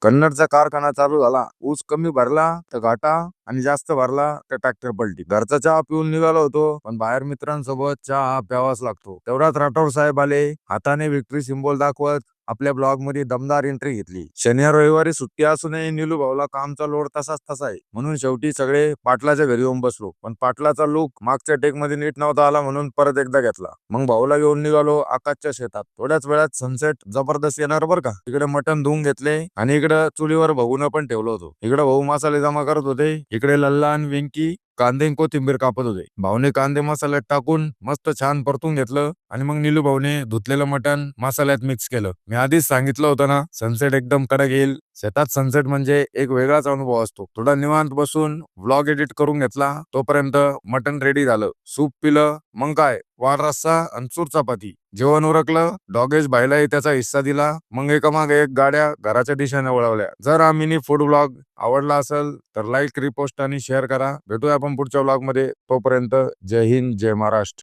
कन्नडचा कारखाना चालू झाला. ऊस कमी भरला तर घाटा आणि जास्त भरला तर ट्रॅक्टर पलटी. घरचा चहा पिऊन निघालो होतो, पण बाहेर मित्रांसोबत चहा प्यावाच लागतो. तेवढ्यात राठोड साहेब आले. हाताने विक्ट्री सिम्बॉल दाखवत आपल्या ब्लॉग मध्ये दमदार एंट्री घेतली. शनिवार रविवारी सुट्टी असूनही निलू भाऊला कामचा लोड तसाच तसा आहे. म्हणून शेवटी सगळे पाटलाच्या घरी येऊन बसलो. पण पाटलाचा लुक मागच्या टेक मध्ये नीट नव्हता आला, म्हणून परत एकदा घेतला. मग भाऊला घेऊन निघालो आकाशच्या शेतात. थोड्याच वेळात सनसेट जबरदस्त येणार बरं का. इकडे मटण धुवून घेतले आणि इकडे चुलीवर बघून पण ठेवलं होतं. इकडे भाऊ मसाले जमा करत होते. इकडे लल्ला आणि वेंकी कांदे आणि कोथिंबीर कापत होते. भाऊने कांदे मसाल्यात टाकून मस्त छान परतून घेतलं आणि मग निलू भाऊने धुतलेलं मटण मसाल्यात मिक्स केलं. मी आधीच सांगितलं होतं ना, सनसेट एकदम कडक येईल. शेतात सनसेट म्हणजे एक वेगळाच अनुभव असतो. थोडा निवांत बसून व्लॉग एडिट करून घेतला. तोपर्यंत मटण रेडी झालं. सूप पिलं. मग काय वार रस्सा आणि चूर चपाती. जेवण उरकलं. डॉगेश भाईलाही त्याचा हिस्सा दिला. मग एकामागे एक गाड्या घराच्या दिशेने वळवल्या. जर हा मिनी फूड व्लॉग आवडला असेल तर लाईक, रिपोस्ट आणि शेअर करा. भेटूया आपण पुढच्या व्लॉग मध्ये. तोपर्यंत जय हिंद, जय महाराष्ट्र.